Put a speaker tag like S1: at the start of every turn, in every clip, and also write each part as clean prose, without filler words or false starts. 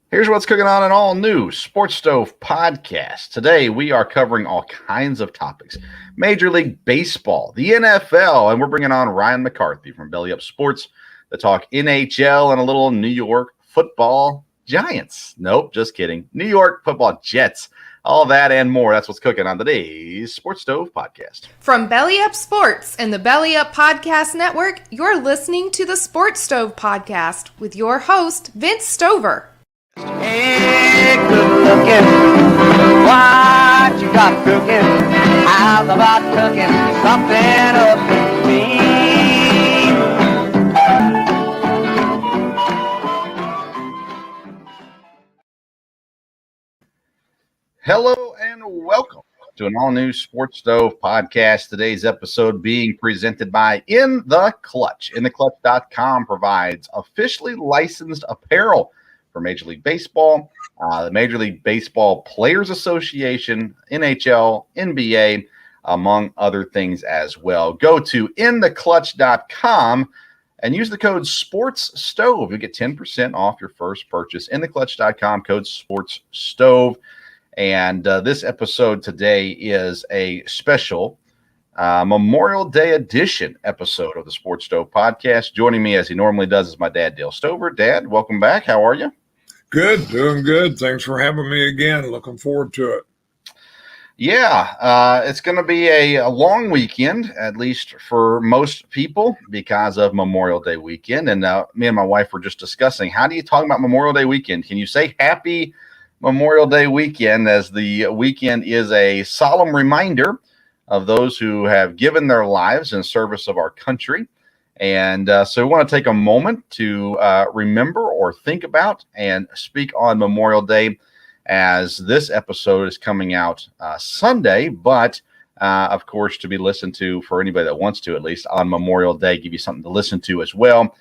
S1: Here's what's cooking on an all-new Sports Stove podcast. Today, we are covering all kinds of topics. Major League Baseball, the NFL, and we're bringing on Ryan McCarthy from Belly Up Sports to talk NHL and a little New York football Giants. Nope, just kidding. New York football Jets. All that and more. That's what's cooking on today's Sports Stove podcast.
S2: From Belly Up Sports and the Belly Up Podcast Network, you're listening to the Sports Stove podcast with your host, Vince Stover.
S3: Hey, good looking, what you got cooking? How's about cooking something up with me?
S1: Hello and welcome to an all-new Sports Stove podcast. Today's episode being presented by In the Clutch. InTheClutch.com provides officially licensed apparel for Major League Baseball, the Major League Baseball Players Association, NHL, NBA, among other things as well. Go to InTheClutch.com and use the code SPORTSSTOVE. You get 10% off your first purchase. InTheClutch.com, code SPORTSSTOVE. And this episode today is a special Memorial Day edition episode of the Sports Stove podcast. Joining me as he normally does is my dad, Dale Stover. Dad, welcome back. How are you?
S4: Good, doing good. Thanks for having me again. Looking forward to it.
S1: Yeah, it's going to be a long weekend, at least for most people, because of Memorial Day weekend. And me and my wife were just discussing, how do you talk about Memorial Day weekend? Can you say happy Memorial Day weekend, as the weekend is a solemn reminder of those who have given their lives in service of our country? And so we want to take a moment to remember or think about and speak on Memorial Day, as this episode is coming out Sunday, but of course to be listened to for anybody that wants to, at least on Memorial Day, give you something to listen to as well.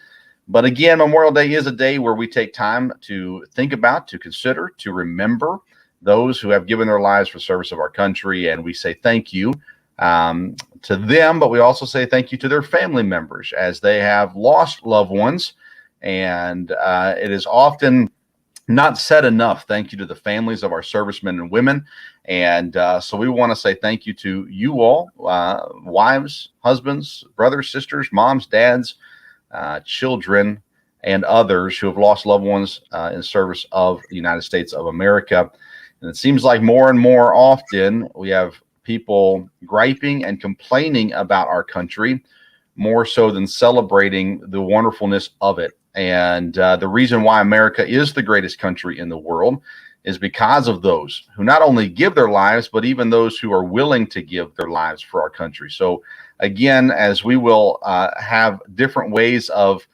S1: But again, Memorial Day is a day where we take time to think about, to consider, to remember those who have given their lives for service of our country. And we say thank you to them, but we also say thank you to their family members as they have lost loved ones. And it is often not said enough. Thank you to the families of our servicemen and women. And so we want to say thank you to you all, wives, husbands, brothers, sisters, moms, dads, children, and others who have lost loved ones in service of the United States of America. And it seems like more and more often we have people griping and complaining about our country more so than celebrating the wonderfulness of it. And the reason why America is the greatest country in the world is because of those who not only give their lives, but even those who are willing to give their lives for our country. So again, as we will have different ways of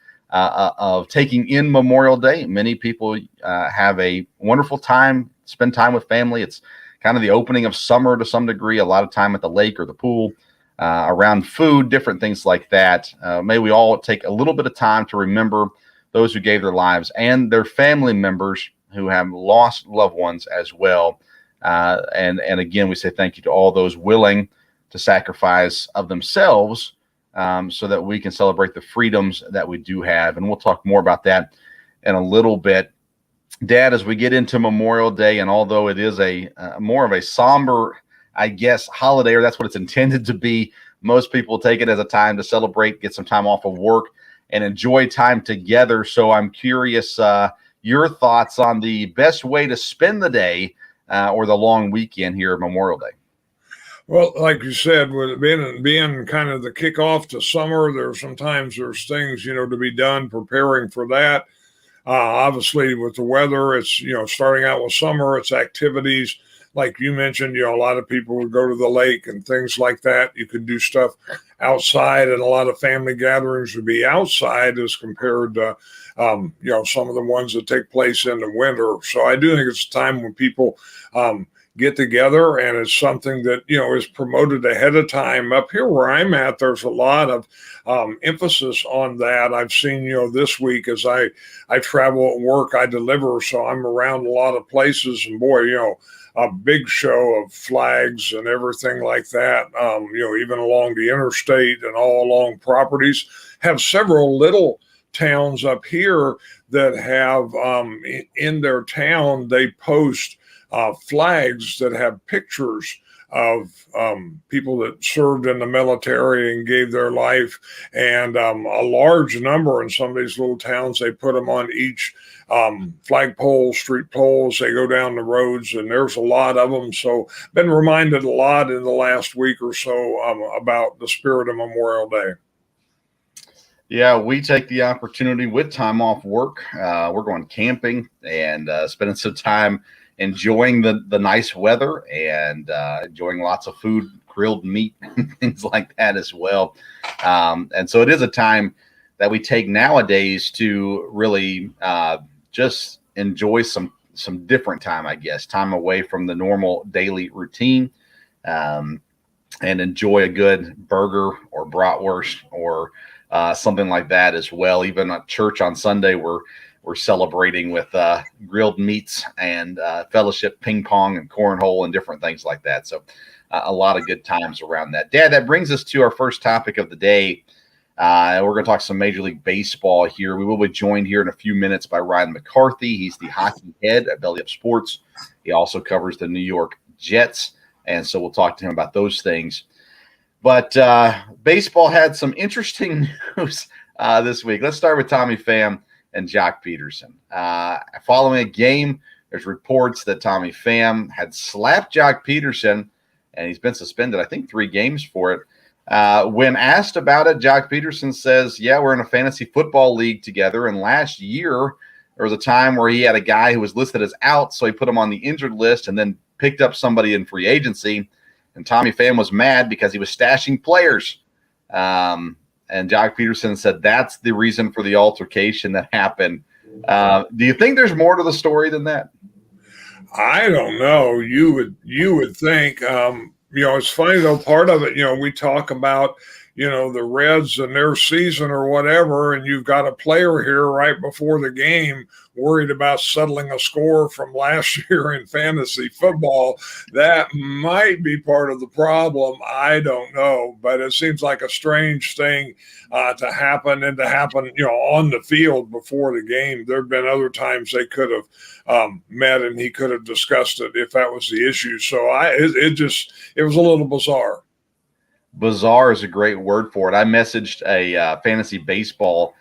S1: taking in Memorial Day, many people have a wonderful time, spend time with family. It's kind of the opening of summer to some degree, a lot of time at the lake or the pool, around food, different things like that. May we all take a little bit of time to remember those who gave their lives and their family members who have lost loved ones as well. And again, we say thank you to all those willing to sacrifice of themselves so that we can celebrate the freedoms that we do have. And we'll talk more about that in a little bit. Dad, as we get into Memorial Day, and although it is a more of a somber, I guess, holiday, or that's what it's intended to be, most people take it as a time to celebrate, get some time off of work, and enjoy time together. So I'm curious your thoughts on the best way to spend the day or the long weekend here at Memorial Day.
S4: Well, like you said, with it being kind of the kickoff to summer, there's things, to be done preparing for that. Obviously, with the weather, it's, starting out with summer, it's activities. Like you mentioned, a lot of people would go to the lake and things like that. You could do stuff outside, and a lot of family gatherings would be outside as compared to, some of the ones that take place in the winter. So I do think it's a time when people get together, and it's something that, is promoted ahead of time. Up here where I'm at, there's a lot of emphasis on that. I've seen, this week as I travel at work, I deliver, so I'm around a lot of places, and boy, a big show of flags and everything like that, even along the interstate and all along properties, have several little towns up here that have in their town, they post flags that have pictures of people that served in the military and gave their life. And a large number in some of these little towns, they put them on each flagpole, street poles. They go down the roads, and there's a lot of them. So been reminded a lot in the last week or so about the spirit of Memorial Day.
S1: Yeah, we take the opportunity with time off work. We're going camping and spending some time enjoying the nice weather and enjoying lots of food, grilled meat, and things like that as well. And so it is a time that we take nowadays to really just enjoy some different time, I guess, time away from the normal daily routine, and enjoy a good burger or bratwurst or something like that as well. Even at church on Sunday, we're celebrating with grilled meats and fellowship ping pong and cornhole and different things like that. So a lot of good times around that. Dad, that brings us to our first topic of the day. We're going to talk some Major League Baseball here. We will be joined here in a few minutes by Ryan McCarthy. He's the hockey head at Belly Up Sports. He also covers the New York Jets. And so we'll talk to him about those things. But baseball had some interesting news this week. Let's start with Tommy Pham and Jock Peterson. Following a game, there's reports that Tommy Pham had slapped Jock Peterson, and he's been suspended, I think, 3 games for it. When asked about it, Jock Peterson says, yeah, we're in a fantasy football league together, and last year there was a time where he had a guy who was listed as out, so he put him on the injured list and then picked up somebody in free agency, and Tommy Pham was mad because he was stashing players. And Jock Peterson said that's the reason for the altercation that happened. Do you think there's more to the story than that?
S4: I don't know. You would think. It's funny though. Part of it, we talk about, the Reds and their season or whatever, and you've got a player here right before the game worried about settling a score from last year in fantasy football. That might be part of the problem. I don't know, but it seems like a strange thing to happen on the field before the game. There have been other times they could have met and he could have discussed it if that was the issue. So it was a little bizarre.
S1: Bizarre is a great word for it. I messaged a fantasy baseball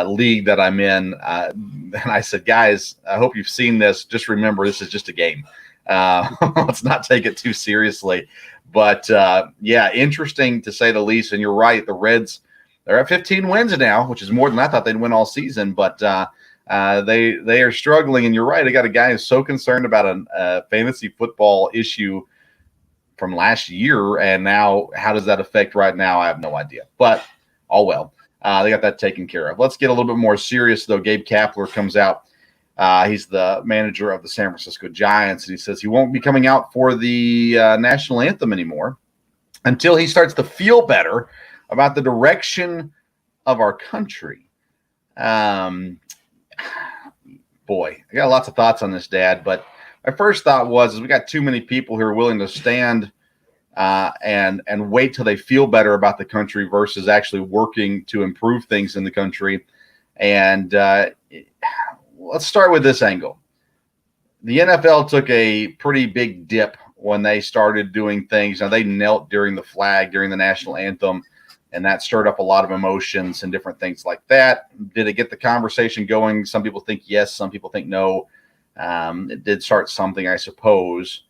S1: league that I'm in, and I said, guys, I hope you've seen this. Just remember, this is just a game. Let's not take it too seriously. But, interesting to say the least. And you're right, the Reds, they're at 15 wins now, which is more than I thought they'd win all season. But they are struggling. And you're right, I got a guy who's so concerned about a fantasy football issue from last year, and now how does that affect right now? I have no idea, but all well. They got that taken care of. Let's get a little bit more serious, though. Gabe Kaplers comes out. He's the manager of the San Francisco Giants, and he says he won't be coming out for the national anthem anymore until he starts to feel better about the direction of our country. Boy, I got lots of thoughts on this, Dad, but my first thought was we got too many people who are willing to stand and wait till they feel better about the country versus actually working to improve things in the country. And let's start with this angle. The NFL took a pretty big dip when they started doing things. Now, they knelt during the flag, during the national anthem, and that stirred up a lot of emotions and different things like that. Did it get the conversation going? Some people think yes, some people think no. It did start something, I suppose.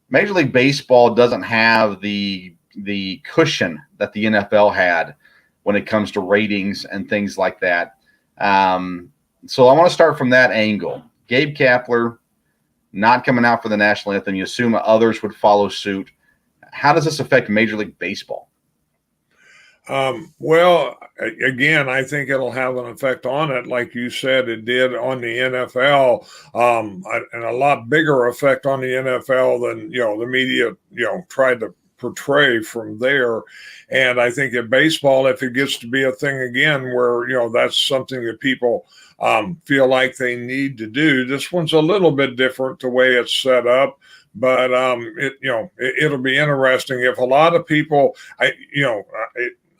S1: Major League Baseball doesn't have the cushion that the NFL had when it comes to ratings and things like that. So I want to start from that angle. Gabe Kaplers not coming out for the national anthem. You assume others would follow suit. How does this affect Major League Baseball?
S4: Well, again, I think it'll have an effect on it, like you said, it did on the NFL, and a lot bigger effect on the NFL than, the media, tried to portray from there. And I think in baseball, if it gets to be a thing again where, that's something that people feel like they need to do, this one's a little bit different the way it's set up. But it'll be interesting if a lot of people,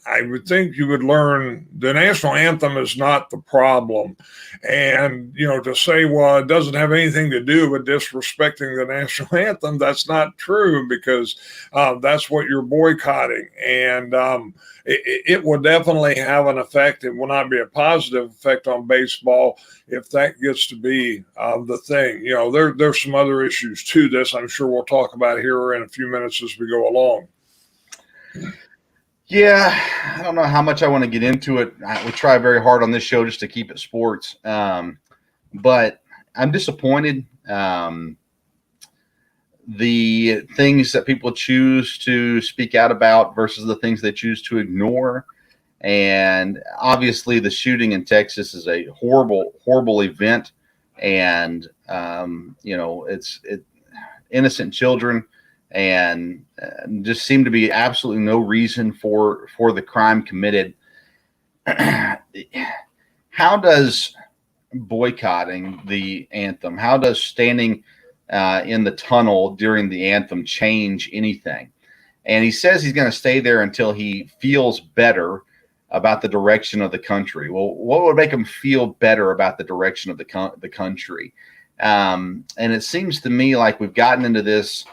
S4: I would think you would learn the national anthem is not the problem. And, to say, well, it doesn't have anything to do with disrespecting the national anthem, that's not true, because that's what you're boycotting. And it will definitely have an effect. It will not be a positive effect on baseball if that gets to be the thing. There's some other issues to this I'm sure we'll talk about here in a few minutes as we go along.
S1: Yeah, I don't know how much I want to get into it. We try very hard on this show just to keep it sports. But I'm disappointed. The things that people choose to speak out about versus the things they choose to ignore. And obviously the shooting in Texas is a horrible, horrible event. And, it's innocent children, and just seemed to be absolutely no reason for the crime committed. How does boycotting the anthem, how does standing in the tunnel during the anthem change anything? And he says he's going to stay there until he feels better about the direction of the country. Well, what would make him feel better about the direction of the country? And it seems to me like we've gotten into this,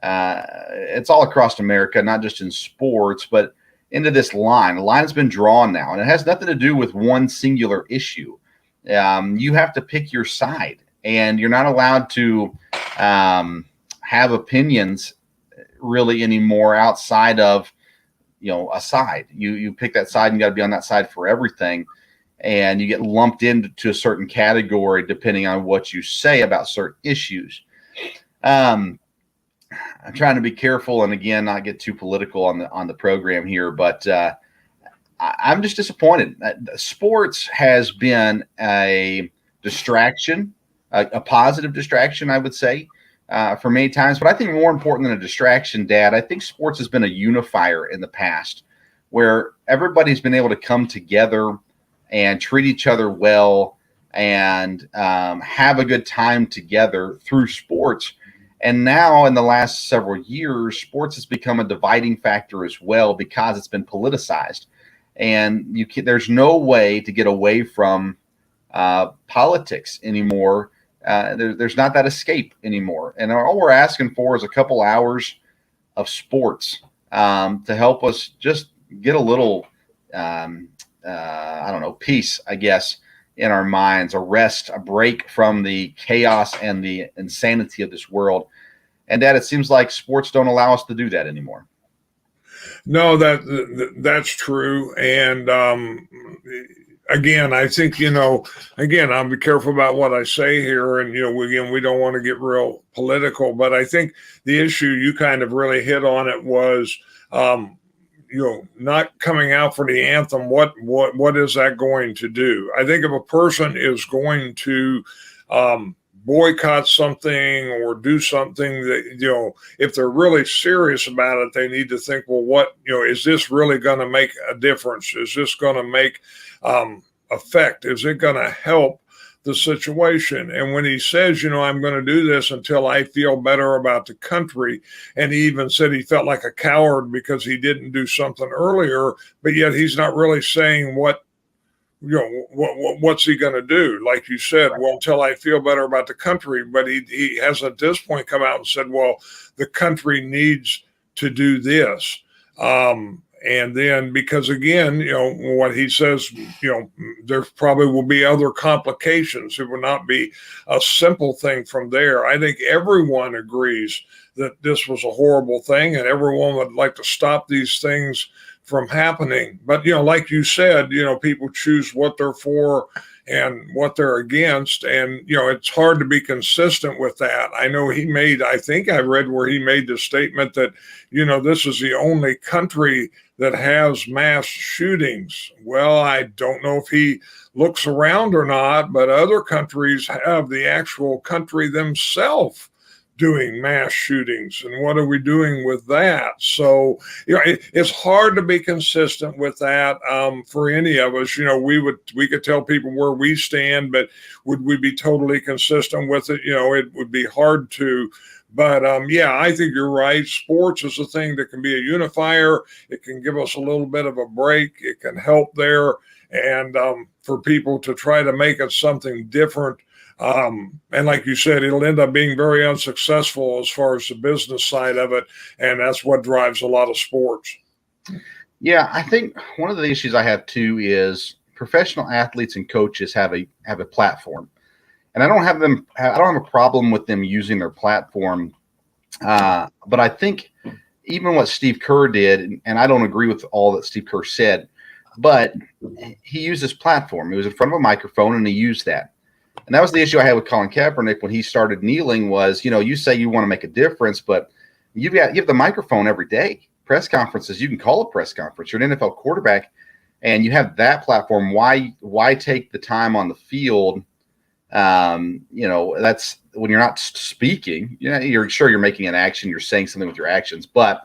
S1: it's all across America, not just in sports, but into this line. The line has been drawn now, and it has nothing to do with one singular issue. You have to pick your side, and you're not allowed to have opinions really anymore outside of, a side. You pick that side, and you got to be on that side for everything. And you get lumped into a certain category depending on what you say about certain issues. I'm trying to be careful and, again, not get too political on the program here, but I'm just disappointed. Sports has been a distraction, a positive distraction, I would say, for many times. But I think more important than a distraction, Dad, I think sports has been a unifier in the past, where everybody's been able to come together and treat each other well and have a good time together through sports. And now in the last several years, sports has become a dividing factor as well, because it's been politicized. And there's no way to get away from politics anymore. There's not that escape anymore. And all we're asking for is a couple hours of sports to help us just get a little peace, I guess, in our minds, a rest, a break from the chaos and the insanity of this world. And Dad, it seems like sports don't allow us to do that anymore.
S4: No, that's true. And again, I think, I'll be careful about what I say here. And, we don't want to get real political, but I think the issue you kind of really hit on it was, not coming out for the anthem. What is that going to do? I think if a person is going to boycott something or do something that, if they're really serious about it, they need to think, well, what, is this really going to make a difference? Is this going to make effect? Is it going to help the situation? And when he says, I'm going to do this until I feel better about the country, and he even said he felt like a coward because he didn't do something earlier, but yet he's not really saying what's he going to do? Like you said, well, until I feel better about the country, but he has at this point come out and said, well, the country needs to do this. And then, because again, what he says, there probably will be other complications. It will not be a simple thing from there. I think everyone agrees that this was a horrible thing, and everyone would like to stop these things from happening. But, like you said, people choose what they're for and what they're against. And, it's hard to be consistent with that. I know I think I read where he made the statement that, this is the only country that has mass shootings. Well, I don't know if he looks around or not, but other countries have the actual country themselves doing mass shootings. And what are we doing with that? So, it's hard to be consistent with that for any of us. We could tell people where we stand, but would we be totally consistent with it? It would be hard to. But yeah, I think you're right. Sports is a thing that can be a unifier. It can give us a little bit of a break. It can help there. And for people to try to make it something different. And like you said, it'll end up being very unsuccessful as far as the business side of it. And that's what drives a lot of sports.
S1: Yeah, I think one of the issues I have too is professional athletes and coaches have a platform. And I don't have a problem with them using their platform. But I think even what Steve Kerr did, and I don't agree with all that Steve Kerr said, but he used his platform. He was in front of a microphone and he used that. And that was the issue I had with Colin Kaepernick when he started kneeling was, you say you want to make a difference, but you have the microphone every day. Press conferences, you can call a press conference. You're an NFL quarterback and you have that platform. Why take the time on the field? That's when you're not speaking, you're sure you're making an action, you're saying something with your actions. But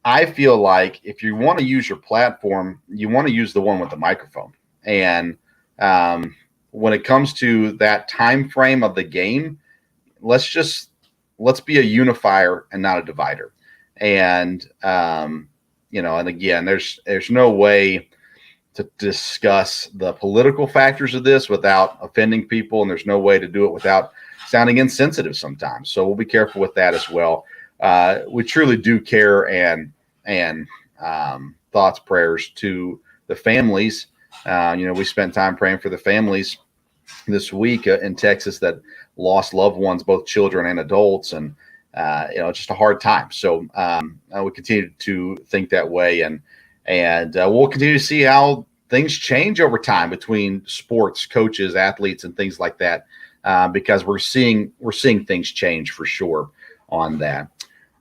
S1: I feel like if you want to use your platform, you want to use the one with the microphone. And when it comes to that time frame of the game, let's be a unifier and not a divider. And and again, there's no way to discuss the political factors of this without offending people, and there's no way to do it without sounding insensitive sometimes. So we'll be careful with that as well. We truly do care, and thoughts, prayers to the families. We spent time praying for the families this week in Texas that lost loved ones, both children and adults, and just a hard time. So we continue to think that way, and we'll continue to see how things change over time between sports, coaches, athletes, and things like that, because we're seeing things change for sure on that.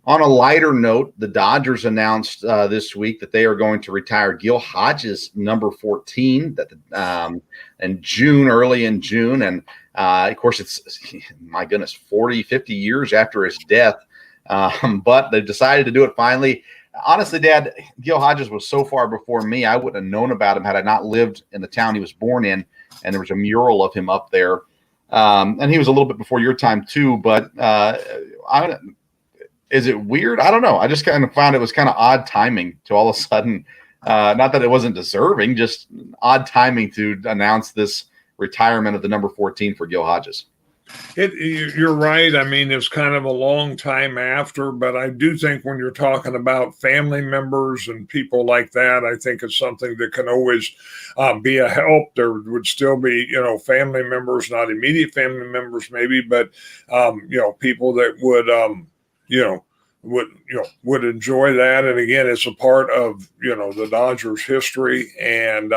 S1: On a lighter note, the Dodgers announced this week that they are going to retire Gil Hodges' number 14 early in June. And of course, it's, my goodness, 40, 50 years after his death. But they decided to do it finally. Honestly, Dad, Gil Hodges was so far before me, I wouldn't have known about him had I not lived in the town he was born in. And there was a mural of him up there. And he was a little bit before your time too, but is it weird? I don't know. I just kind of found it was kind of odd timing to all of a sudden, not that it wasn't deserving, just odd timing to announce this retirement of the number 14 for Gil Hodges.
S4: You're right. I mean, it's kind of a long time after, but I do think when you're talking about family members and people like that, I think it's something that can always be a help. There would still be, family members, not immediate family members maybe, but, people that would enjoy that. And again, it's a part of, the Dodgers history. And,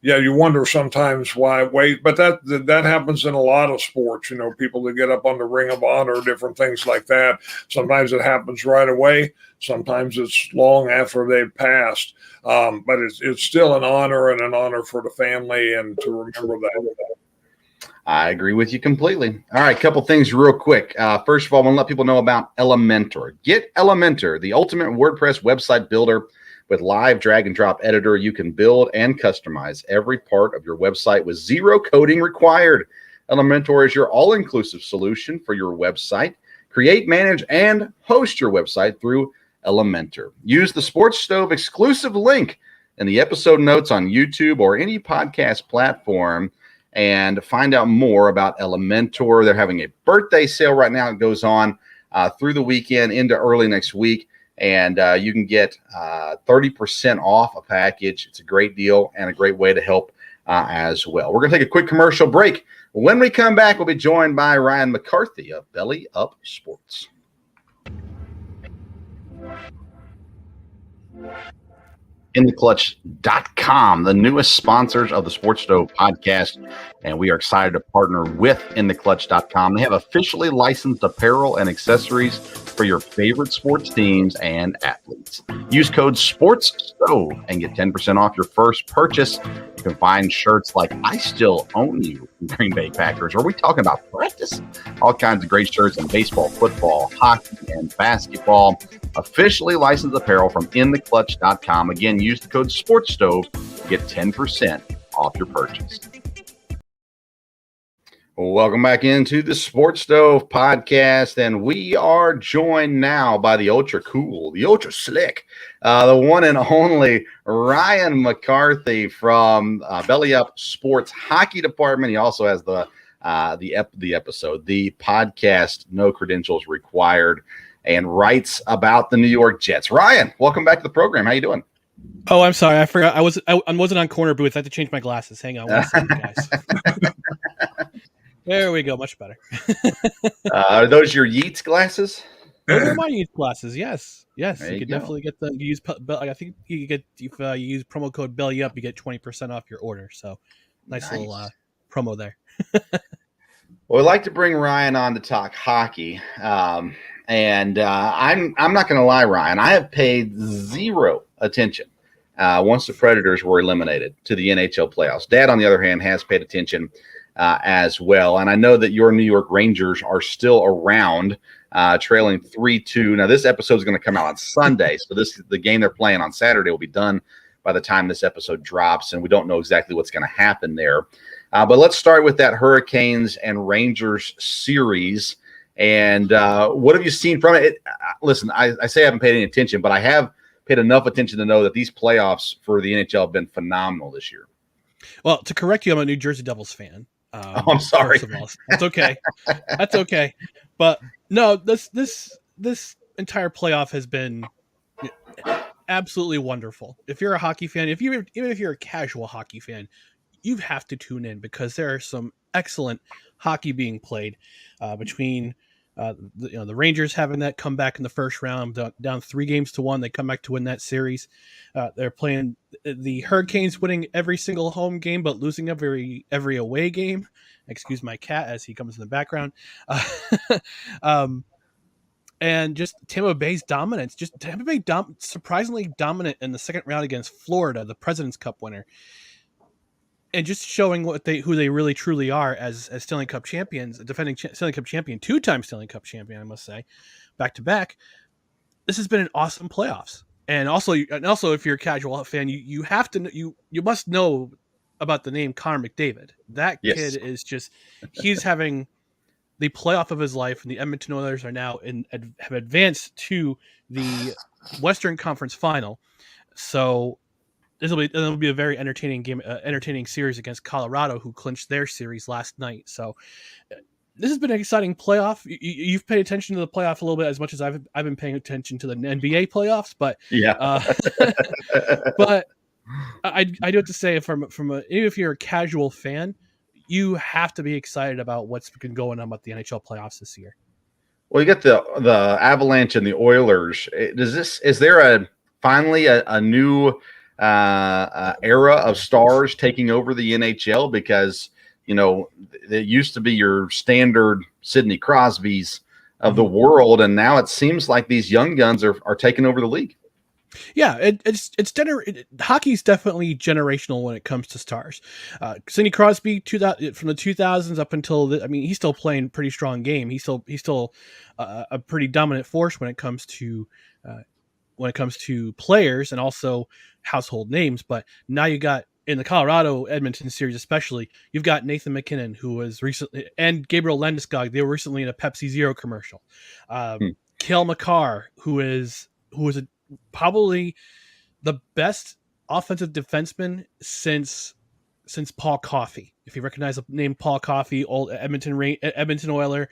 S4: you wonder sometimes why wait, but that happens in a lot of sports, people that get up on the Ring of Honor, different things like that. Sometimes it happens right away. Sometimes it's long after they've passed. But it's still an honor for the family and to remember that.
S1: I agree with you completely. All right, a couple things real quick. First of all, I want to let people know about Elementor. Get Elementor, the ultimate WordPress website builder. With live drag and drop editor, you can build and customize every part of your website with zero coding required. Elementor is your all-inclusive solution for your website. Create, manage, and host your website through Elementor. Use the Sports Stove exclusive link in the episode notes on YouTube or any podcast platform and find out more about Elementor. They're having a birthday sale right now. It goes on through the weekend into early next week. And you can get 30% off a package. It's a great deal and a great way to help as well. We're going to take a quick commercial break. When we come back, we'll be joined by Ryan McCarthy of Belly Up Sports. InTheClutch.com, the newest sponsors of the Sports Stove podcast, and we are excited to partner with InTheClutch.com. They have officially licensed apparel and accessories for your favorite sports teams and athletes. Use code SPORTSSTOVE and get 10% off your first purchase. You can find shirts like I Still Own You from Green Bay Packers. Are we talking about practice? All kinds of great shirts in baseball, football, hockey, and basketball. Officially licensed apparel from InTheClutch.com. Again, use the code SPORTSSTOVE to get 10% off your purchase. Welcome back into the Sports Stove podcast, and we are joined now by the ultra cool, the ultra slick, the one and only Ryan McCarthy from Belly Up Sports Hockey Department. He also has the podcast, No Credentials Required, and writes about the New York Jets. Ryan, welcome back to the program. How you doing?
S5: Oh, I'm sorry. I forgot. I wasn't on corner booth. I had to change my glasses. Hang on one second, guys. There we go. Much better.
S1: Are those your Yeats glasses?
S5: Those are my Yeats glasses. Yes.
S1: There
S5: You could definitely get them. You use. I think you get if you use promo code Belly Up, you get 20% off your order. So nice. Little promo there.
S1: Well, I'd like to bring Ryan on to talk hockey, and I'm not going to lie, Ryan. I have paid zero attention once the Predators were eliminated to the NHL playoffs. Dad, on the other hand, has paid attention as well, and I know that your New York Rangers are still around, trailing 3-2. Now, this episode is going to come out on Sunday, so the game they're playing on Saturday will be done by the time this episode drops, and we don't know exactly what's going to happen there. But let's start with that Hurricanes and Rangers series. And what have you seen from it? Listen, I say I haven't paid any attention, but I have paid enough attention to know that these playoffs for the NHL have been phenomenal this year.
S5: Well, to correct you, I'm a New Jersey Devils fan.
S1: I'm sorry.
S5: That's okay. That's okay. But no, this entire playoff has been absolutely wonderful. If you're a hockey fan, even if you're a casual hockey fan, you have to tune in because there are some excellent hockey being played between the Rangers having that comeback in the first round, down 3-1. They come back to win that series. They're playing the Hurricanes, winning every single home game, but losing every away game. Excuse my cat as he comes in the background. And just Tampa Bay's dominance. Just Tampa Bay surprisingly dominant in the second round against Florida, the President's Cup winner. And just showing who they really truly are as Stanley Cup champions, defending Stanley Cup champion, 2-time Stanley Cup champion, I must say, back to back. This has been an awesome playoffs. And also, if you're a casual fan, you have to you must know about the name Connor McDavid. That kid is he's having the playoff of his life, and the Edmonton Oilers are now have advanced to the Western Conference Final. So it'll be a very entertaining game, entertaining series against Colorado, who clinched their series last night. So this has been an exciting playoff. You've paid attention to the playoff a little bit as much as I've been paying attention to the NBA playoffs, but but I do have to say even if you're a casual fan, you have to be excited about what's been going on with the NHL playoffs this year.
S1: Well, you get the Avalanche and the Oilers. Is there finally a new era of stars taking over the NHL? Because it used to be your standard Sidney Crosbys of the world, and now it seems like these young guns are taking over the league.
S5: Yeah, hockey's definitely generational when it comes to stars. Sidney Crosby, from the 2000s up until he's still playing pretty strong game. He's still a pretty dominant force when it comes to players and also household names. But now you got in the Colorado Edmonton series, especially, you've got Nathan McKinnon, who was recently, and Gabriel Landeskog. They were recently in a Pepsi Zero commercial. Cale Makar, who is probably the best offensive defenseman since Paul Coffey. If you recognize the name Paul Coffey, old Edmonton Oiler,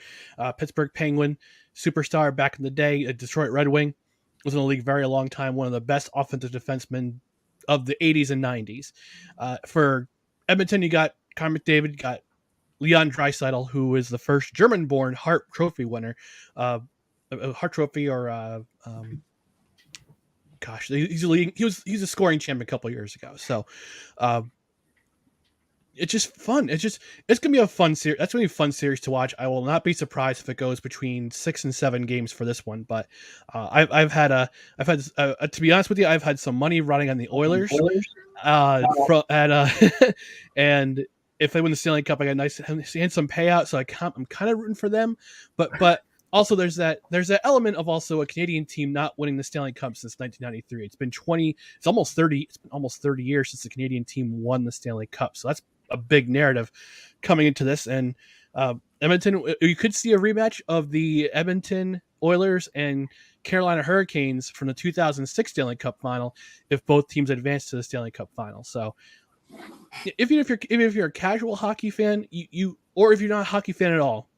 S5: Pittsburgh Penguin superstar back in the day, a Detroit Red Wing, was in the league very long time, one of the best offensive defensemen of the 80s and 90s. For Edmonton, you got Connor McDavid, you got Leon Draisaitl, who is the first German-born Hart Trophy winner. Hart Trophy or he's a scoring champion a couple of years ago. So it's just fun. It's gonna be a fun series. That's gonna be a fun series to watch. I will not be surprised if it goes between 6 and 7 games for this one. But I've had to be honest with you, I've had some money running on the Oilers. And if they win the Stanley Cup, I got a nice handsome payout. So I'm kind of rooting for them. But also there's that element of also a Canadian team not winning the Stanley Cup since 1993. It's almost 30 years since the Canadian team won the Stanley Cup. So a big narrative coming into this. And Edmonton, you could see a rematch of the Edmonton Oilers and Carolina Hurricanes from the 2006 Stanley Cup final if both teams advance to the Stanley Cup final. So if you're a casual hockey fan, or if you're not a hockey fan at all,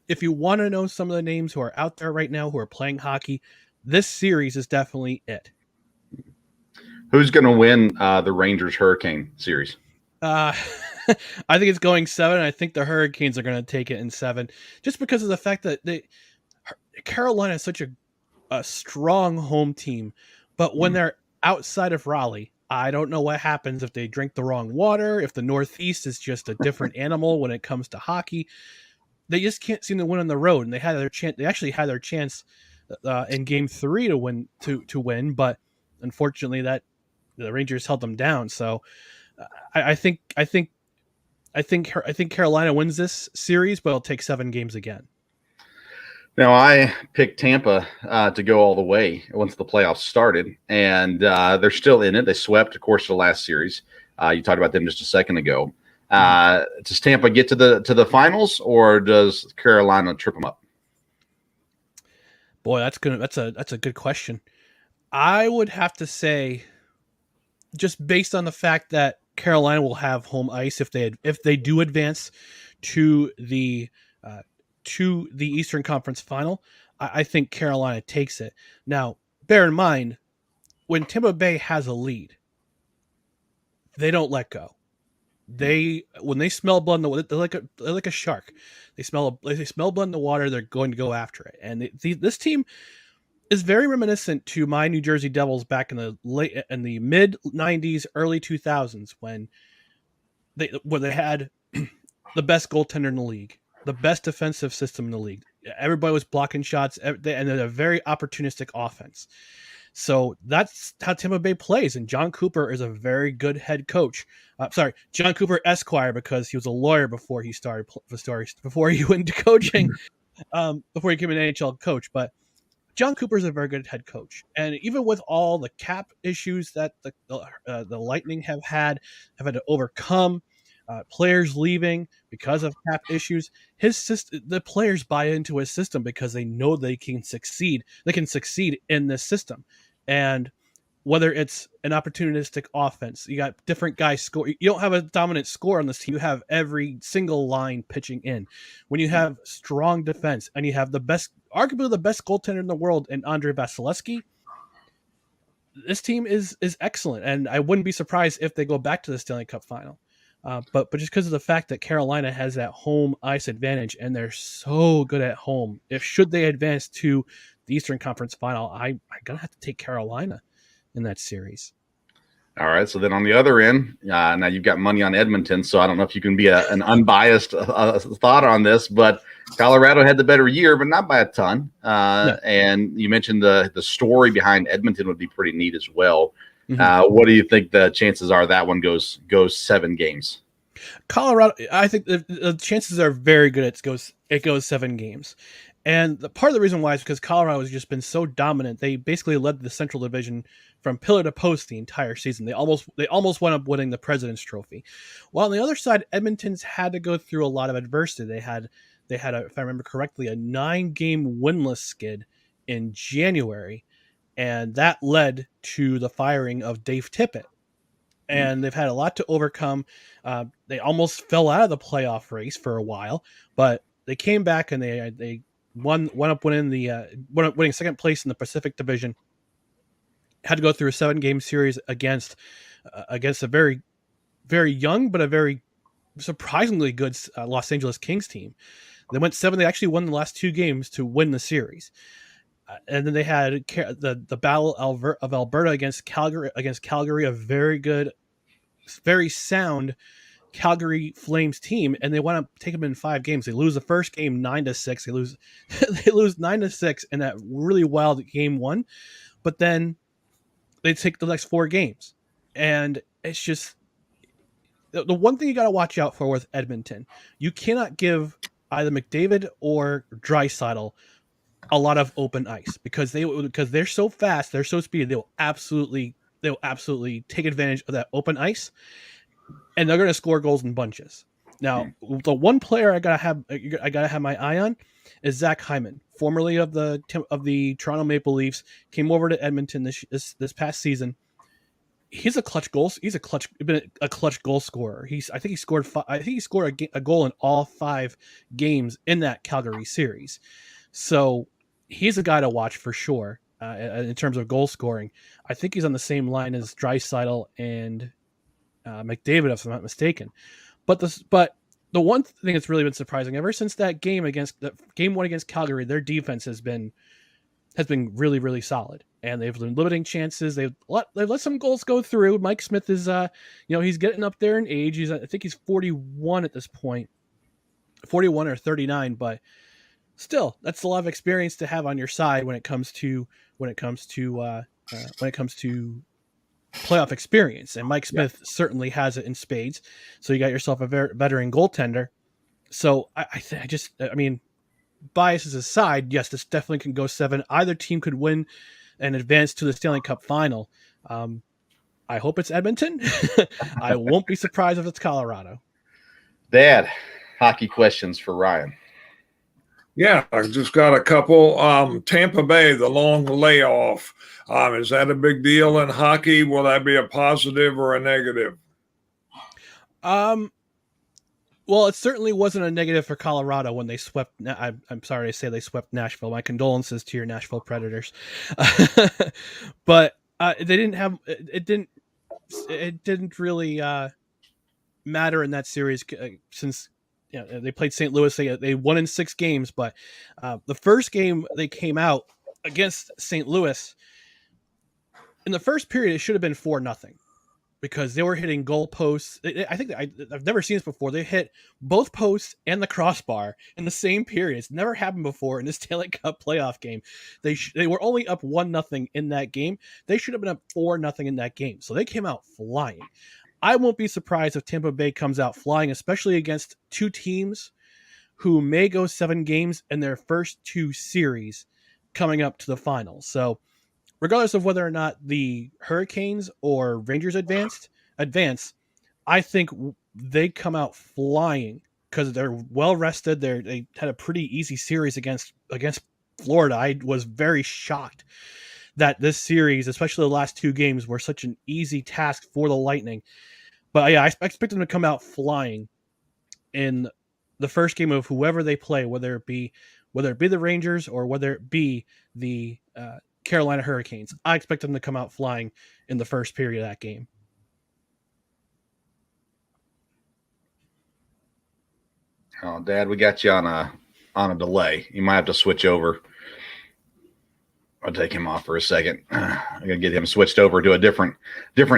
S5: if you want to know some of the names who are out there right now who are playing hockey, this series is definitely it.
S1: Who's going to win the Rangers Hurricane series?
S5: I think it's going 7. I think the Hurricanes are going to take it in 7, just because of the fact that Carolina is such a strong home team, but when they're outside of Raleigh, I don't know what happens if they drink the wrong water, if the Northeast is just a different animal when it comes to hockey. They just can't seem to win on the road, and they had their chance. They actually had their chance in Game 3 to win, but unfortunately, that the Rangers held them down. So, I think Carolina wins this series, but it'll take 7 games again.
S1: Now, I picked Tampa to go all the way once the playoffs started, and they're still in it. They swept, of course, the last series. You talked about them just a second ago. Does Tampa get to the finals, or does Carolina trip them up?
S5: Boy, that's a good question. I would have to say, just based on the fact that Carolina will have home ice if they do advance to the Eastern Conference Final, I think Carolina takes it. Now, bear in mind, when Tampa Bay has a lead, they don't let go. When they smell blood in the water, they're like a shark. They smell blood in the water. They're going to go after it. And this team is very reminiscent to my New Jersey Devils back in the mid '90s, early 2000s when they had the best goaltender in the league, the best defensive system in the league. Everybody was blocking shots, and they're a very opportunistic offense. So that's how Tampa Bay plays, and John Cooper is a very good head coach. John Cooper Esquire, because he was a lawyer before he went into coaching, before he became an NHL coach. But John Cooper is a very good head coach, and even with all the cap issues that the Lightning have had to overcome, players leaving because of cap issues, the players buy into his system because they know they can succeed. They can succeed in this system. And whether it's an opportunistic offense, you got different guys score. You don't have a dominant score on this team. You have every single line pitching in. When you have strong defense and you have arguably the best goaltender in the world in Andre Vasilevsky, this team is excellent. And I wouldn't be surprised if they go back to the Stanley Cup final. But just because of the fact that Carolina has that home ice advantage and they're so good at home, should they advance to the Eastern Conference Final, I'm gonna have to take Carolina in that series.
S1: All right. So then on the other end, now you've got money on Edmonton. So I don't know if you can be an unbiased thought on this, but Colorado had the better year, but not by a ton. No. And you mentioned the story behind Edmonton would be pretty neat as well. Mm-hmm. What do you think the chances are that one goes 7 games?
S5: Colorado, I think the chances are very good. It goes 7 games. And part of the reason why is because Colorado has just been so dominant. They basically led the Central Division from pillar to post the entire season. They almost wound up winning the President's Trophy. While on the other side, Edmonton's had to go through a lot of adversity. They had if I remember correctly, a 9-game winless skid in January, and that led to the firing of Dave Tippett. And they've had a lot to overcome. They almost fell out of the playoff race for a while, but they came back and they winning second place in the Pacific Division. Had to go through a 7-game series against a very, very young but a very surprisingly good Los Angeles Kings team. They went 7. They actually won the last 2 games to win the series. And then they had the Battle of Alberta against Calgary. A very good, very sound Calgary Flames team, and they want to take them in 5 games. They lose the first game 9-6. They lose 9-6 in that really wild game 1, but then they take the next 4 games, and it's just the one thing you got to watch out for with Edmonton. You cannot give either McDavid or Draisaitl a lot of open ice because they're so fast, they're so speedy. They'll absolutely take advantage of that open ice. and they're going to score goals in bunches. Now, the one player I gotta have my eye on is Zach Hyman, formerly of the Toronto Maple Leafs, came over to Edmonton this past season. He's been a clutch goal scorer. I think he scored a goal in all 5 games in that Calgary series. So he's a guy to watch for sure in terms of goal scoring. I think he's on the same line as Draisaitl and McDavid, if I'm not mistaken. But the one thing that's really been surprising ever since that game 1 against Calgary, their defense has been really, really solid, and they've been limiting chances. They've let some goals go through. Mike Smith is, he's getting up there in age. I think he's 41 at this point, 41 or 39, but still, that's a lot of experience to have on your side when it comes to playoff experience. And Mike Smith certainly has it in spades. So you got yourself a veteran goaltender. So I mean, biases aside, yes, this definitely can go 7. Either team could win and advance to the Stanley Cup final. I hope it's Edmonton. I won't be surprised if it's Colorado.
S1: Dad, hockey questions for Ryan.
S4: Yeah, I just got a couple. Tampa Bay, the long layoff. Is that a big deal in hockey? Will that be a positive or a negative?
S5: Well, it certainly wasn't a negative for Colorado when they swept. I'm sorry to say they swept Nashville. My condolences to your Nashville Predators. But they didn't have it. Didn't really matter in that series since they played St. Louis. They won in 6 games, but the first game they came out against St. Louis in the first period, it should have been 4-0. Because they were hitting goal posts. I think I've never seen this before. They hit both posts and the crossbar in the same period. It's never happened before in this Stanley Cup playoff game. They were only up 1-0 in that game. They should have been up 4-0 in that game. So they came out flying. I won't be surprised if Tampa Bay comes out flying, especially against 2 teams who may go 7 games in their first 2 series coming up to the finals. So regardless of whether or not the Hurricanes or Rangers advance, I think they come out flying because they're well rested. They had a pretty easy series against Florida. I was very shocked that this series, especially the last 2 games, were such an easy task for the Lightning. But yeah, I expect them to come out flying in the first game of whoever they play, whether it be the Rangers or whether it be the Carolina Hurricanes. I expect them to come out flying in the first period of that game.
S1: Oh, Dad, we got you on a delay. You might have to switch over. I'll take him off for a second. I'm gonna get him switched over to a different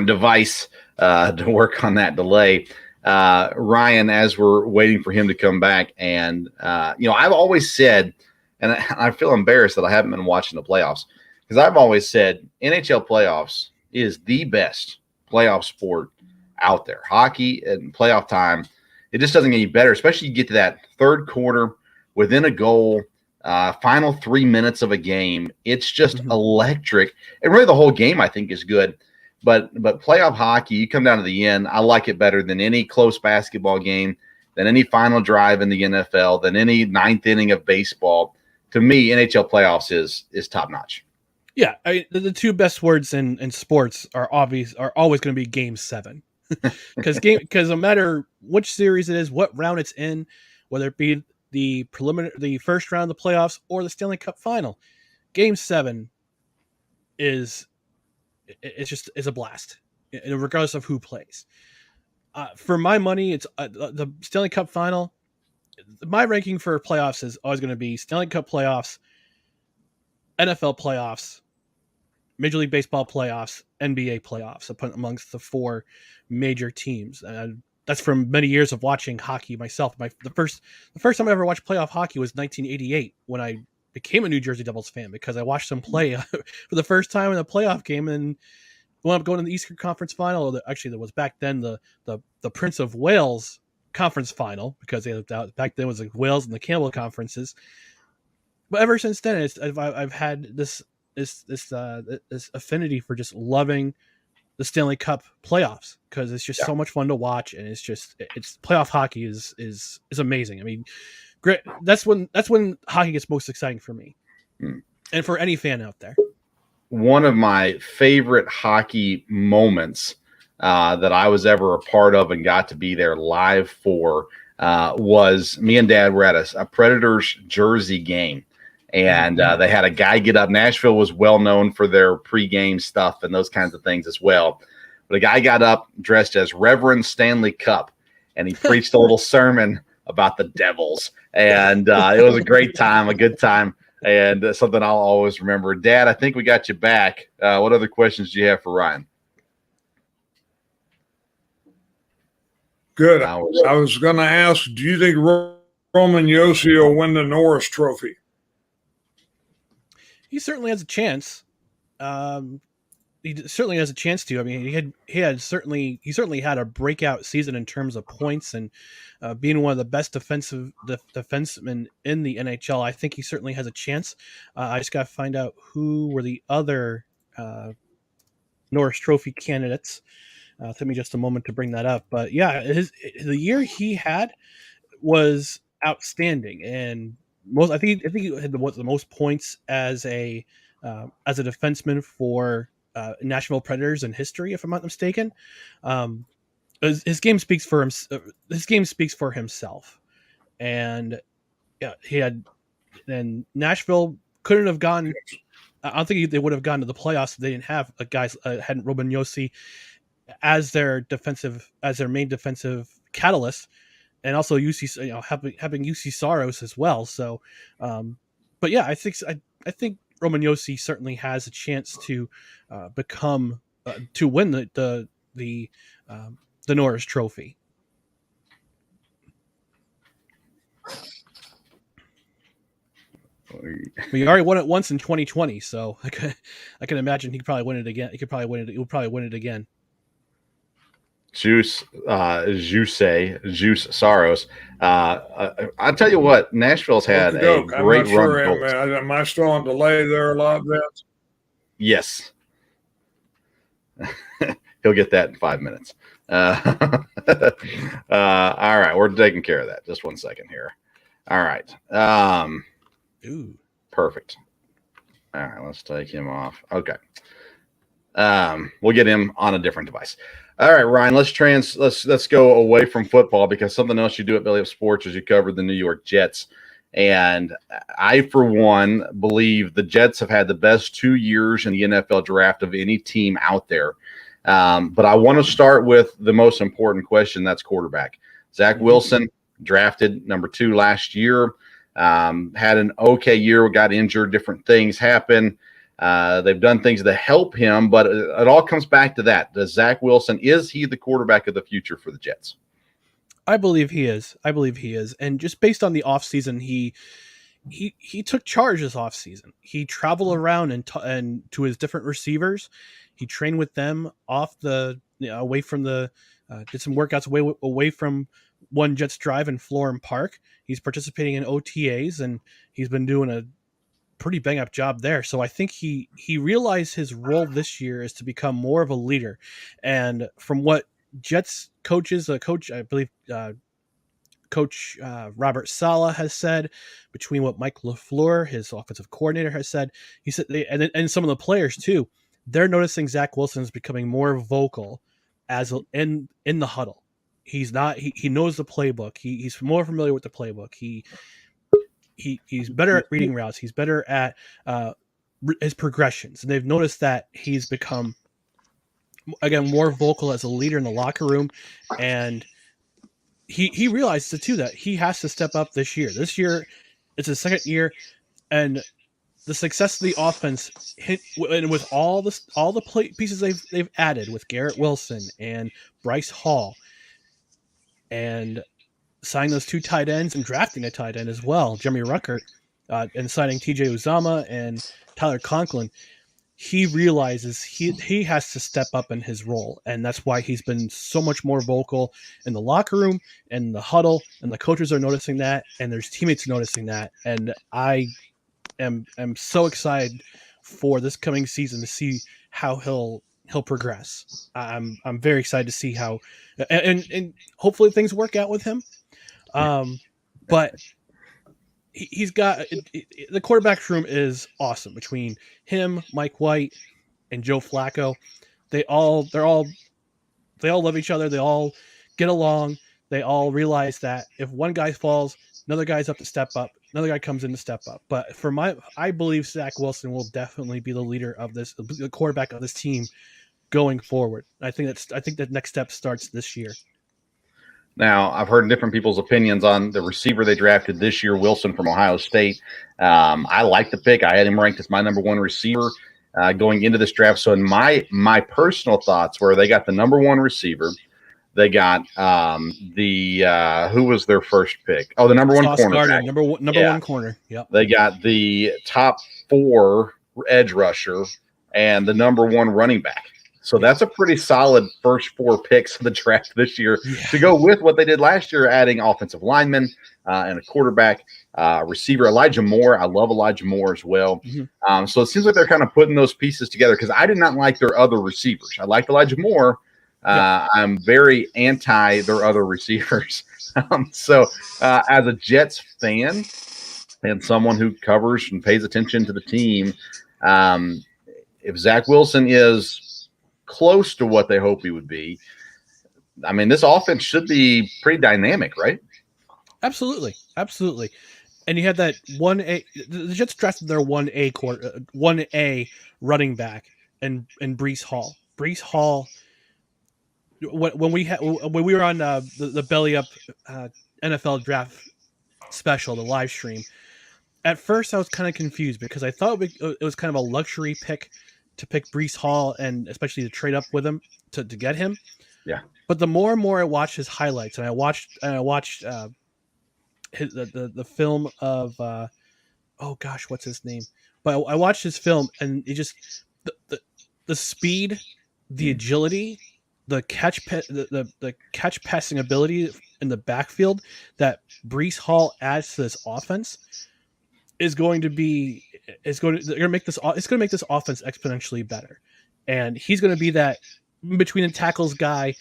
S1: device to work on that delay. Ryan, as we're waiting for him to come back, and I've always said, and I feel embarrassed that I haven't been watching the playoffs, because I've always said NHL playoffs is the best playoff sport out there. Hockey and playoff time, it just doesn't get any better, especially you get to that third quarter within a goal, final 3 minutes of a game. It's just electric. And really the whole game, I think, is good. But playoff hockey, you come down to the end, I like it better than any close basketball game, than any final drive in the NFL, than any ninth inning of baseball. To me, NHL playoffs is top-notch.
S5: Yeah, the 2 best words in sports are always going to be Game 7, because no matter which series it is, what round it's in, whether it be the first round of the playoffs or the Stanley Cup final, Game 7 is a blast, regardless of who plays. For my money, it's the Stanley Cup final. My ranking for playoffs is always going to be Stanley Cup playoffs, NFL playoffs, Major League Baseball playoffs, NBA playoffs, amongst the 4 major teams. That's from many years of watching hockey myself. The first time I ever watched playoff hockey was 1988 when I became a New Jersey Devils fan, because I watched them play for the first time in a playoff game and wound up going to the Eastern Conference Final. Actually, there was back then the Prince of Wales Conference Final, because back then it was like Wales and the Campbell conferences. But ever since then, I've had this affinity for just loving the Stanley Cup playoffs, because it's just so much fun to watch, and it's playoff hockey is amazing. I mean, great. That's when hockey gets most exciting for me, and for any fan out there.
S1: One of my favorite hockey moments that I was ever a part of and got to be there live for was me and Dad were at a Predators jersey game, and they had a guy get up. Nashville was well known for their pregame stuff and those kinds of things as well. But a guy got up dressed as Reverend Stanley Cup, and he preached a little sermon about the Devils, and it was a great time, a good time, and something I'll always remember. Dad, I think we got you back. What other questions do you have for Ryan?
S4: Good. I was going to ask, do you think Roman Yossi will win the Norris Trophy?
S5: He certainly has a chance. He certainly has a chance to. I mean, he certainly had a breakout season in terms of points and being one of the best defensemen in the NHL. I think he certainly has a chance. I just got to find out who were the other Norris Trophy candidates. Took me just a moment to bring that up, but yeah, the year he had was outstanding, and I think he had the most points as a defenseman for Nashville Predators in history, if I'm not mistaken. His game speaks for him. His game speaks for himself, and yeah, and Nashville couldn't have gone. I don't think they would have gone to the playoffs if they didn't have hadn't Roman Yossi as their main defensive catalyst, and also UC, having UC Saros as well. So, but yeah, I think Roman Yossi certainly has a chance to become to win the Norris Trophy. We already won it once in 2020, so I can imagine he could probably win it again. He'll probably win it again.
S1: Juice Saros. I'll tell you what, Nashville's had a great run.
S4: Am I still on delay there a lot, Vince?
S1: Yes. He'll get that in 5 minutes. All right, we're taking care of that. Just 1 second here. All right.
S5: Ooh.
S1: Perfect. All right, let's take him off. Okay. We'll get him on a different device. All right, Ryan, let's go away from football, because something else you do at Belly Up Sports is you cover the New York Jets. And I, for one, believe the Jets have had the best 2 years in the NFL draft of any team out there. But I want to start with the most important question, that's quarterback. Zach Wilson, drafted number 2 last year, had an okay year, got injured, different things happen. They've done things to help him, but it all comes back to that. Does Zach Wilson, is he the quarterback of the future for the Jets?
S5: I believe he is. And just based on the offseason, he took charge this offseason. He traveled around and to his different receivers. He trained with them away from the did some workouts away from One Jets Drive in Florham Park. He's participating in OTAs, and he's been doing a pretty bang up job there. So I think he realized his role this year is to become more of a leader. And from what Jets coaches, I believe Coach Robert Saleh has said, between what Mike LaFleur, his offensive coordinator, has said, he said, and some of the players too, they're noticing Zach Wilson is becoming more vocal as in the huddle. He's not. He knows the playbook. He's more familiar with the playbook. He's better at reading routes. He's better at his progressions, and they've noticed that he's become, again, more vocal as a leader in the locker room, and he realizes it too, that he has to step up this year. This year, it's his second year, and the success of the offense and with all the pieces they've added with Garrett Wilson and Bryce Hall, and signing those 2 tight ends and drafting a tight end as well, Jeremy Ruckert, and signing TJ Uzama and Tyler Conklin, he realizes he has to step up in his role. And that's why he's been so much more vocal in the locker room and the huddle, and the coaches are noticing that, and there's teammates noticing that. And I am so excited for this coming season to see how he'll he'll progress. I'm very excited to see how, and hopefully things work out with him. But he's got the quarterback room is awesome between him, Mike White, and Joe Flacco. They all love each other. They all get along. They all realize that if one guy falls, another guy's up to step up. Another guy comes in to step up. But I believe Zach Wilson will definitely be the leader of the quarterback of this team going forward. I think that next step starts this year.
S1: Now, I've heard different people's opinions on the receiver they drafted this year, Wilson from Ohio State. I like the pick. I had him ranked as my number one receiver going into this draft. So in my personal thoughts were they got the number one receiver. They got who was their first pick? Oh, the number one corner.
S5: Number one corner. Yep.
S1: They got the top 4 edge rusher and the number 1 running back. So that's a pretty solid first 4 picks of the draft this year to go with what they did last year, adding offensive linemen and a quarterback, receiver. Elijah Moore. I love Elijah Moore as well. Mm-hmm. So it seems like they're kind of putting those pieces together because I did not like their other receivers. I liked Elijah Moore. I'm very anti their other receivers. So as a Jets fan and someone who covers and pays attention to the team, if Zach Wilson is close to what they hope he would be, I mean, this offense should be pretty dynamic, right?
S5: Absolutely. And you have that 1A. The Jets drafted their 1A running back and Breece Hall. Breece Hall. When we were on the Belly Up NFL Draft special, the live stream, at first I was kind of confused because I thought it was kind of a luxury pick to pick Breece Hall and especially to trade up with him to get him.
S1: Yeah.
S5: But the more and more I watched his highlights and I watched the film of what's his name? But I watched his film and it just the speed, the agility, the catch passing ability in the backfield that Breece Hall adds to this offense is going to make this offense exponentially better. And he's going to be that between the tackles guy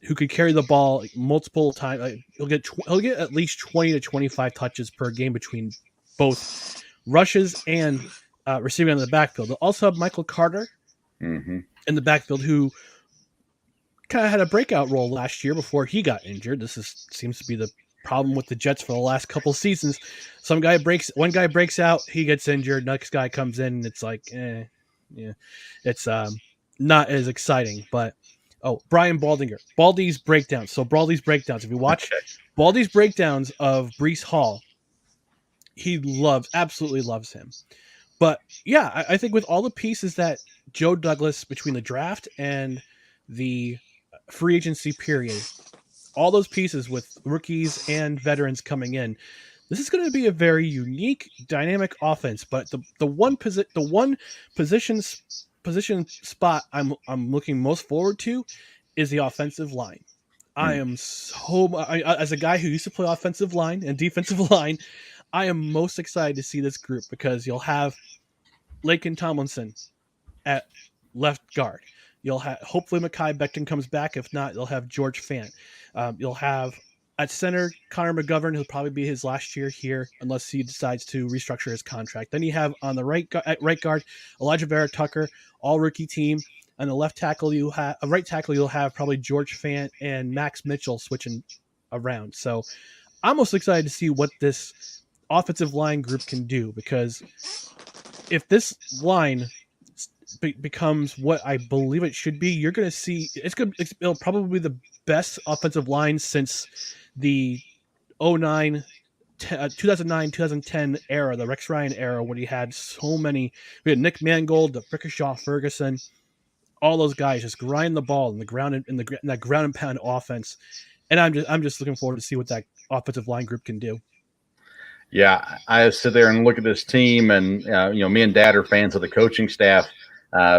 S5: who could carry the ball multiple times. He'll get at least 20 to 25 touches per game between both rushes and receiving on the backfield. They'll also have Michael Carter in the backfield, who kind of had a breakout role last year before he got injured. Seems to be the problem with the Jets for the last couple of seasons. One guy breaks out, he gets injured, next guy comes in, and it's like, it's not as exciting. But Brian Baldinger, Baldy's breakdowns. So Baldy's breakdowns. If you watch Baldy's breakdowns of Breece Hall, he absolutely loves him. But yeah, I think with all the pieces that Joe Douglas between the draft and the free agency period, all those pieces with rookies and veterans coming in, this is going to be a very unique, dynamic offense. But the one position spot I'm looking most forward to is the offensive line. I am as a guy who used to play offensive line and defensive line, I am most excited to see this group because you'll have Laken Tomlinson at left guard. You'll have hopefully Mekhi Becton comes back. If not, you'll have George Fant. You'll have at center Connor McGovern, who'll probably be his last year here unless he decides to restructure his contract. Then you have on the right guard Elijah Vera Tucker, all rookie team. On the left tackle, you'll have probably George Fant and Max Mitchell switching around. So I'm most excited to see what this offensive line group can do, because if this line becomes what I believe it should be, you're going to see it'll probably be the best offensive line since the 2009-2010 era, the Rex Ryan era, when he had we had Nick Mangold, the Brickashaw Ferguson, all those guys just grind the ball in the ground in that ground and pound offense. And I'm just looking forward to see what that offensive line group can do.
S1: Yeah, I sit there and look at this team, and me and Dad are fans of the coaching staff,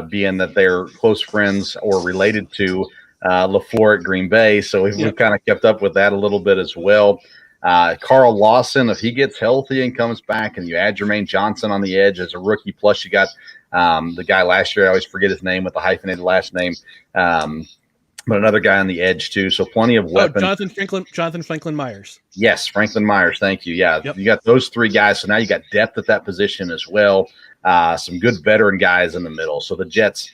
S1: being that they're close friends or related to LaFleur at Green Bay. So we've kind of kept up with that a little bit as well. Carl Lawson, if he gets healthy and comes back, and you add Jermaine Johnson on the edge as a rookie, plus you got the guy last year, I always forget his name with the hyphenated last name, but another guy on the edge too. So plenty of weapons.
S5: Jonathan Franklin Myers.
S1: Yes, Franklin Myers. Thank you. Yeah,
S5: Yep.
S1: You got those three guys. So now you got depth at that position as well. Some good veteran guys in the middle. So the Jets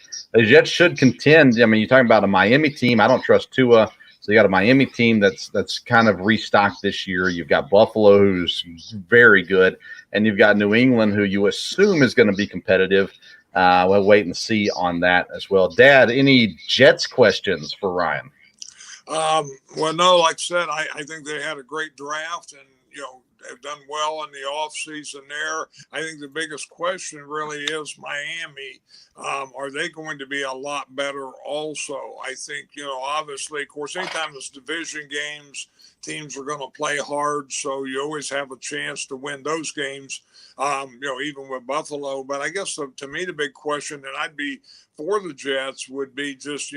S1: should contend. I mean, you're talking about a Miami team. I don't trust Tua. So you got a Miami team that's kind of restocked this year. You've got Buffalo, who's very good, and you've got New England, who you assume is going to be competitive. We'll wait and see on that as well. Dad, any Jets questions for Ryan?
S4: Well, no, like I said, I think they had a great draft, and have done well in the offseason there. I think the biggest question really is Miami. Are they going to be a lot better also? I think, obviously, of course, anytime it's division games, teams are going to play hard, so you always have a chance to win those games, even with Buffalo. But I guess to me, the big question, and I'd be for the Jets, would be just,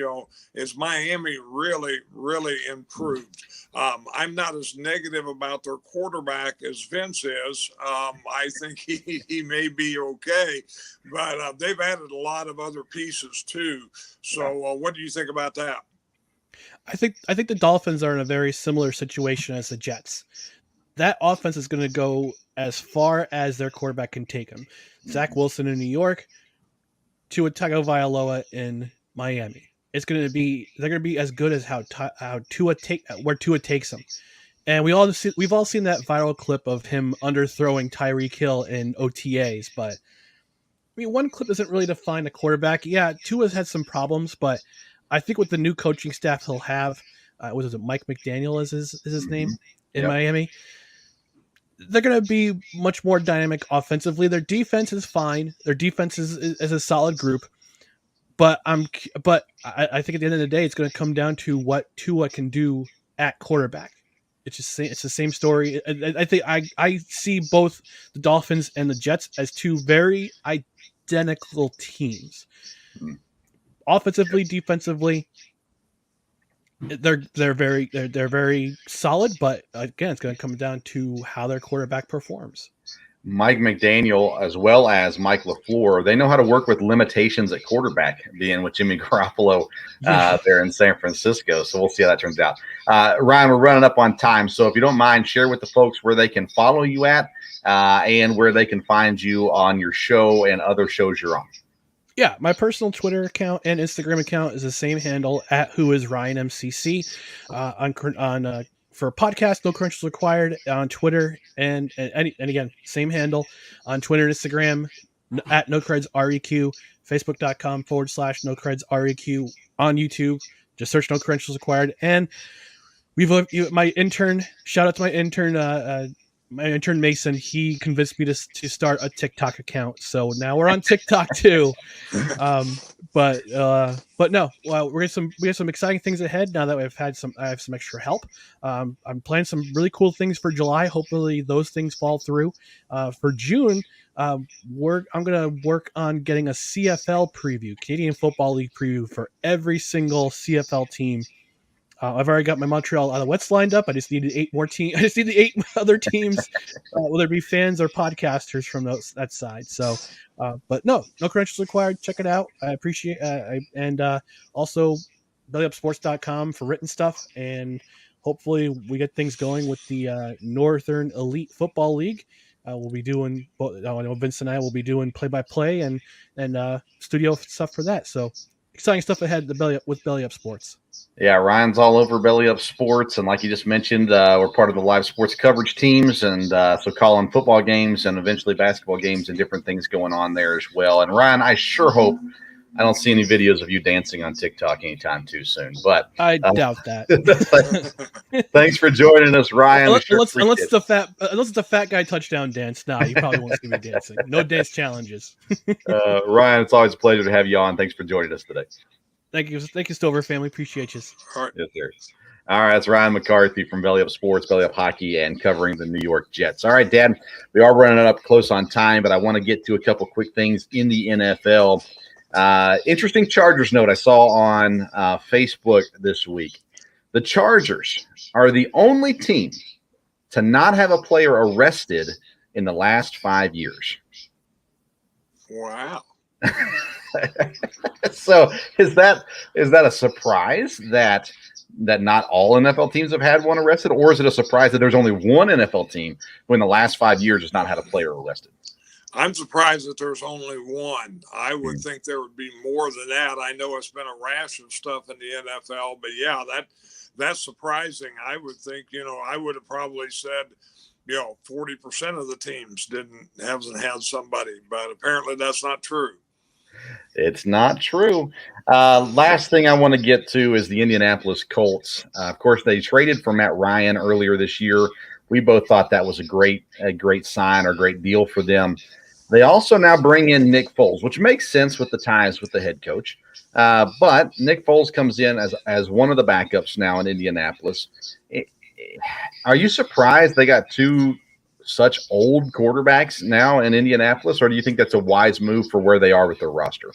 S4: is Miami really, really improved? I'm not as negative about their quarterback as Vince is. I think he may be okay, but they've added a lot of other pieces too. So what do you think about that?
S5: I think the Dolphins are in a very similar situation as the Jets. That offense is going to go as far as their quarterback can take them. Zach Wilson in New York, Tua Tagovailoa in Miami. They're going to be as good as how Tua takes them. And we've all seen that viral clip of him underthrowing Tyreek Hill in OTAs. But I mean, one clip doesn't really define a quarterback. Yeah, Tua's had some problems, but I think with the new coaching staff he'll have, what is it, Mike McDaniel is his name in Miami. They're going to be much more dynamic offensively. Their defense is fine. Their defense is a solid group. But I think at the end of the day, it's going to come down to what Tua can do at quarterback. It's the same story. I think I see both the Dolphins and the Jets as two very identical teams. Offensively, defensively, they're very solid. But again, it's going to come down to how their quarterback performs.
S1: Mike McDaniel as well as Mike LaFleur, they know how to work with limitations at quarterback, being with Jimmy Garoppolo there in San Francisco. So we'll see how that turns out. Ryan, we're running up on time. So if you don't mind, share with the folks where they can follow you at and where they can find you on your show and other shows you're on.
S5: Yeah, my personal Twitter account and Instagram account is the same handle at WhoIsRyanMCC on for podcast, no credentials required on Twitter and again, same handle on Twitter and Instagram at NoCredsREQ, Facebook.com/NoCredsREQ, on YouTube. Just search No Credentials Required. And my intern, shout out to my intern Mason. He convinced me to start a TikTok account, so now we're on TikTok too. But no, well, we have some exciting things ahead now that I have some extra help. I'm planning some really cool things for July. Hopefully those things fall through. For June, I'm gonna work on getting a CFL preview, Canadian Football League preview, for every single CFL team. I've already got my Montreal Alouettes lined up. I just needed 8 more teams. I just need the 8 other teams, whether it be fans or podcasters from that side. So, but no credentials required. Check it out. I appreciate and also bellyupsports.com for written stuff. And hopefully we get things going with the Northern Elite Football League. We'll be doing, I know Vince and I will be doing play-by-play and studio stuff for that. So exciting stuff ahead with Belly Up Sports.
S1: Yeah, Ryan's all over Belly Up Sports, and like you just mentioned, we're part of the live sports coverage teams, and so calling football games and eventually basketball games and different things going on there as well. And Ryan, I sure hope I don't see any videos of you dancing on TikTok anytime too soon, but
S5: I doubt that.
S1: Thanks for joining us, Ryan.
S5: Unless it's the fat guy touchdown dance. No, you probably won't see me dancing. No dance challenges.
S1: Ryan, it's always a pleasure to have you on. Thanks for joining us today.
S5: Thank you, Stover family. Appreciate you.
S4: All right.
S1: Yes, sir. All right, that's Ryan McCarthy from Belly Up Sports, Belly Up Hockey, and covering the New York Jets. All right, Dad, we are running up close on time, but I want to get to a couple quick things in the NFL. Interesting Chargers note I saw on Facebook this week. The Chargers are the only team to not have a player arrested in the last 5 years.
S4: Wow.
S1: So is that a surprise that not all NFL teams have had one arrested, or is it a surprise that there's only one NFL team who in the last 5 years has not had a player arrested?
S4: I'm surprised that there's only one. I would think there would be more than that. I know it's been a rash of stuff in the NFL, but yeah, that's surprising. I would think, I would have probably said, 40% of the teams hasn't had somebody, but apparently that's not true.
S1: It's not true. Last thing I want to get to is the Indianapolis Colts. Of course, they traded for Matt Ryan earlier this year. We both thought that was a great sign or great deal for them. They also now bring in Nick Foles, which makes sense with the ties with the head coach. But Nick Foles comes in as one of the backups now in Indianapolis. Are you surprised they got two such old quarterbacks now in Indianapolis, or do you think that's a wise move for where they are with their roster?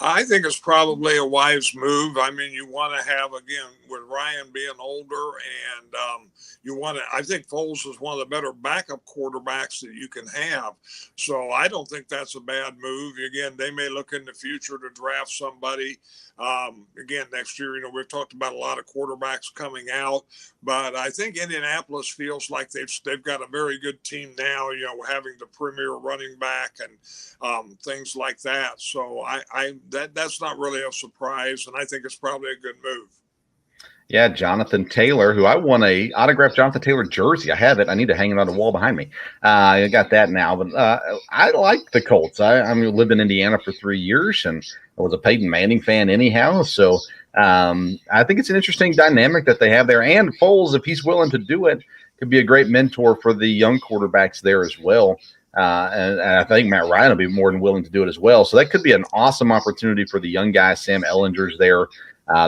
S4: I think it's probably a wise move. I mean, you want to have, again, with Ryan being older, and I think Foles is one of the better backup quarterbacks that you can have. So I don't think that's a bad move. Again, they may look in the future to draft somebody. Again, next year, we've talked about a lot of quarterbacks coming out, but I think Indianapolis feels like they've got a very good team now, having the premier running back and things like that. So that's not really a surprise, and I think it's probably a good move.
S1: Yeah, Jonathan Taylor, who I won a autographed Jonathan Taylor jersey. I have it. I need to hang it on the wall behind me. I got that now. But I like the Colts. I lived in Indiana for 3 years, and I was a Peyton Manning fan anyhow. So I think it's an interesting dynamic that they have there. And Foles, if he's willing to do it, could be a great mentor for the young quarterbacks there as well. And I think Matt Ryan will be more than willing to do it as well. So that could be an awesome opportunity for the young guys. Sam Ellinger's there.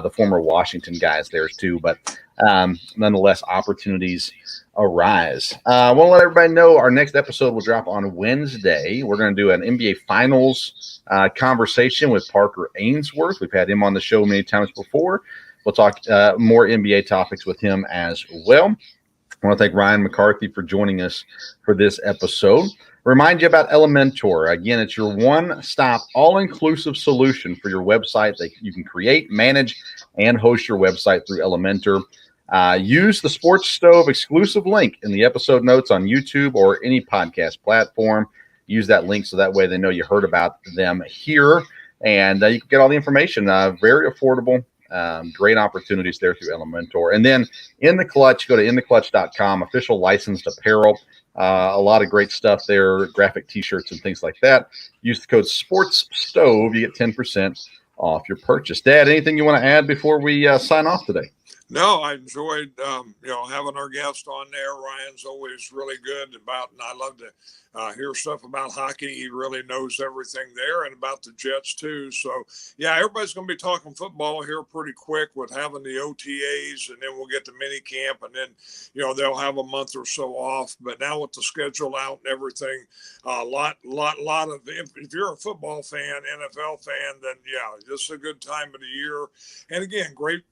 S1: The former Washington guys there too, but nonetheless, opportunities arise. I want to let everybody know our next episode will drop on Wednesday. We're going to do an NBA Finals conversation with Parker Ainsworth. We've had him on the show many times before. We'll talk more NBA topics with him as well. I want to thank Ryan McCarthy for joining us for this episode. Remind you about Elementor. Again, it's your one-stop, all-inclusive solution for your website that you can create, manage, and host your website through Elementor. Use the Sports Stove exclusive link in the episode notes on YouTube or any podcast platform. Use that link so that way they know you heard about them here, and you can get all the information. Very affordable. Great opportunities there through Elementor. And then In the Clutch, go to intheclutch.com, official licensed apparel. A lot of great stuff there, graphic T-shirts and things like that. Use the code SPORTSSTOVE. You get 10% off your purchase. Dad, anything you want to add before we sign off today?
S4: No, I enjoyed, having our guest on there. Ryan's always really good and I love to hear stuff about hockey. He really knows everything there and about the Jets too. So yeah, everybody's going to be talking football here pretty quick with having the OTAs, and then we'll get to mini camp, and then, they'll have a month or so off. But now with the schedule out and everything, a lot of, if you're a football fan, NFL fan, then yeah, this is a good time of the year. And again, great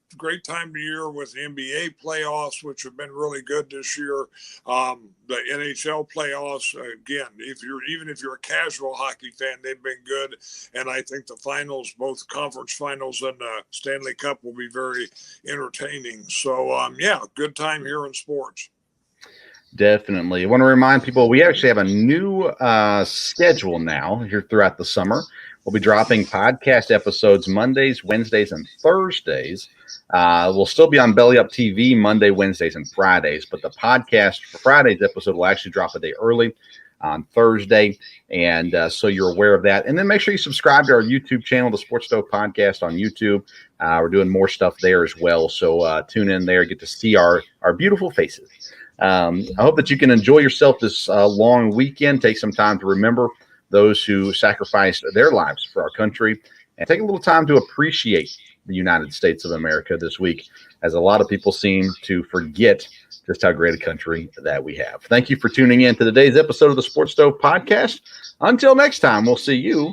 S4: time of the year with the NBA playoffs, which have been really good this year. The NHL playoffs, again, even if you're a casual hockey fan, they've been good. And I think the finals, both conference finals and the Stanley Cup, will be very entertaining. So, good time here in sports.
S1: Definitely. I want to remind people we actually have a new schedule now here throughout the summer. We'll be dropping podcast episodes Mondays, Wednesdays, and Thursdays. We'll still be on Belly Up TV Monday, Wednesdays, and Fridays, but the podcast for Friday's episode will actually drop a day early on Thursday, and so you're aware of that. And then make sure you subscribe to our YouTube channel, the Sports Stove Podcast on YouTube. We're doing more stuff there as well, so tune in there, get to see our beautiful faces. I hope that you can enjoy yourself this long weekend. Take some time to remember those who sacrificed their lives for our country, and take a little time to appreciate the United States of America this week, as a lot of people seem to forget just how great a country that we have. Thank you for tuning in to today's episode of the Sports Stove Podcast. Until next time, we'll see you